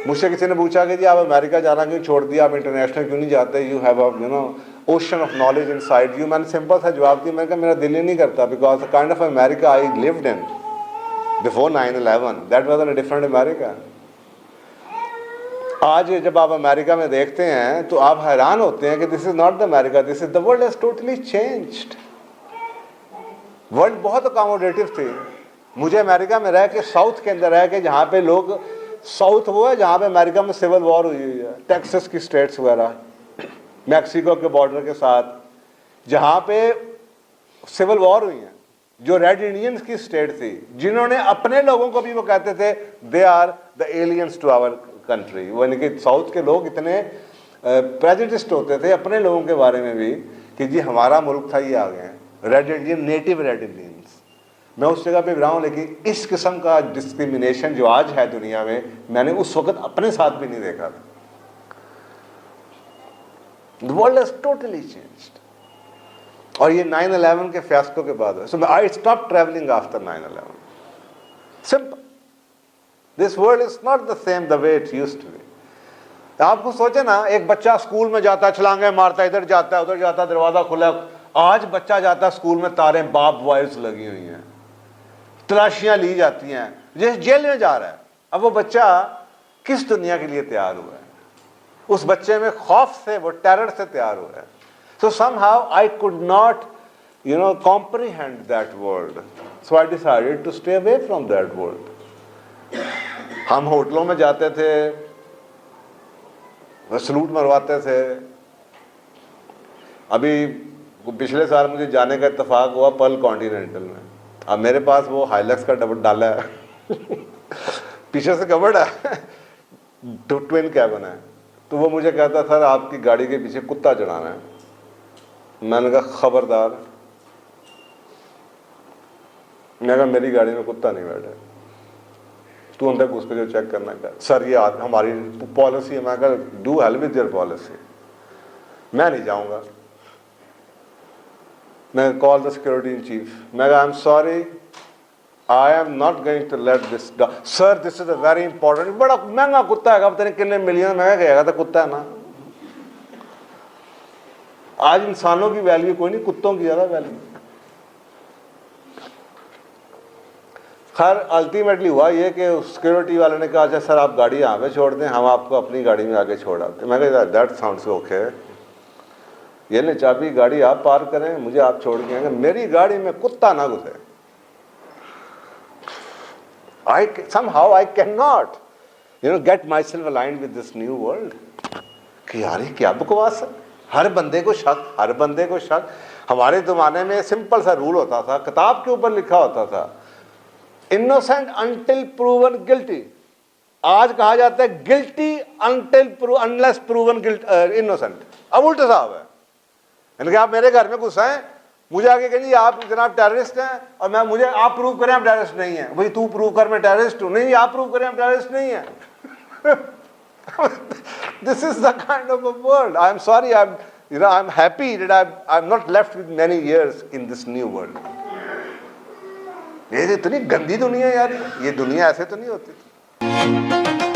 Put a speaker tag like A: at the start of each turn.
A: मुझसे किसी ने पूछा कि जी आप अमेरिका जाना क्यों छोड़ दिया, आप इंटरनेशनल क्यों नहीं जाते, you have a you know ocean of knowledge inside you. मैंने सिंपल सा जवाब दिया, मैंने कहा मेरा दिल ही नहीं करता, because the kind of America I lived in before 9/11 that was a different America. आज जब आप अमेरिका में देखते हैं तो आप हैरान होते हैं कि this is not the America, this is the world has totally changed. World बहुत अकोमोडेटिव थी। मुझे अमेरिका में रह के, साउथ के अंदर रह के, जहाँ पे लोग, साउथ वो है जहाँ पे अमेरिका में सिविल वॉर हुई हुई है, टेक्सास की स्टेट्स वगैरह, मैक्सिको के बॉर्डर के साथ, जहाँ पे सिविल वॉर हुई है, जो रेड इंडियंस की स्टेट थी, जिन्होंने अपने लोगों को भी वो कहते थे they are the aliens to our country. यानी कि साउथ के लोग इतने प्रेजुडिस्ड होते थे अपने लोगों के बारे में भी कि जी हमारा मुल्क था, ये आ गए हैं red Indian, native red Indians. मैं उस जगह पे भी रहा हूँ, लेकिन इस किस्म का डिस्क्रिमिनेशन जो आज है दुनिया में, मैंने उस वक्त अपने साथ भी नहीं देखा था। The world has totally changed. और ये 9/11 के फैसलों के बाद, so I stopped traveling after 9/11. Simple. This world is not the same the way it used to be. आपको सोचे ना, एक बच्चा स्कूल में जाता है, छलांगे मारता है, इधर जाता है उधर जाता है, दरवाजा खुला। आज बच्चा जाता है स्कूल में, तारे बार्ब वायर्स लगी हुई हैं, तलाशियां ली जाती हैं, जैसे जेल में जा रहा है। अब वो बच्चा किस दुनिया के लिए तैयार हुआ है? उस बच्चे में खौफ से, वो टेरर से तैयार हुआ है। So somehow I could not comprehend that world, so I decided to stay away from that world. हम होटलों में जाते थे, सलूट मरवाते थे। अभी पिछले साल मुझे जाने का इत्तेफाक हुआ पर्ल कॉन्टिनेंटल में। अब मेरे पास वो हाइलक्स का डबल डाला है पीछे से कवर्ड है ट्विन कैबिन है। तो वो मुझे कहता सर आपकी गाड़ी के पीछे कुत्ता चढ़ाना है। मैंने कहा खबरदार, मैंने कहा मेरी गाड़ी में कुत्ता नहीं बैठा, तू अंदर घुस के जो चेक करना है। सर ये हमारी पॉलिसी है। मैं कहा do hell with your policy, मैं नहीं जाऊंगा। मैं call the security in chief, मैं कहा I am sorry, I am not going to let this dog, sir this is a very important, बड़ा महंगा कुत्ता है, पता नहीं कितने मिलियन महंगा गएगा, तो कुत्ता है ना। आज इंसानों की वैल्यू कोई नहीं, कुत्तों की ज्यादा वैल्यू। खैर अल्टीमेटली हुआ ये कि सिक्योरिटी वाले ने कहा अच्छा सर आप गाड़ी यहाँ पे छोड़ दें, हम आपको अपनी गाड़ी में आके छोड़ आते। मैं कहा दैट साउंड्स ओके, ये ले चाबी, गाड़ी आप पार्क करें, मुझे आप छोड़ के आएंगे, मेरी गाड़ी में कुत्ता ना घुसे। Somehow I cannot get myself aligned with this new world कि यार ये क्या बकवास है। हर बंदे को शक, हर बंदे को शक। हमारे ज़माने में सिंपल सा रूल होता था, किताब के ऊपर लिखा होता था इनोसेंट अनटिल प्रूवन गिल्टी। आज कहा जाता है गिल्टी अनलेस प्रूवन इनोसेंट। अब उल्टा साहब है, यानी कि आप मेरे घर में घुस आए, मुझे आगे कहेंगे आप जनाब टेररिस्ट हैं, और मैं मुझे आप प्रूव करें हम टेररिस्ट नहीं है। भाई तू प्रूव कर मैं टेररिस्ट हूं, नहीं आप प्रूव करें हम टेररिस्ट नहीं है। This is the kind of a world. I am sorry, I am happy that I am not left with many years in this new world. ये इतनी गंदी दुनिया यार, ये दुनिया ऐसे तो नहीं होती थी।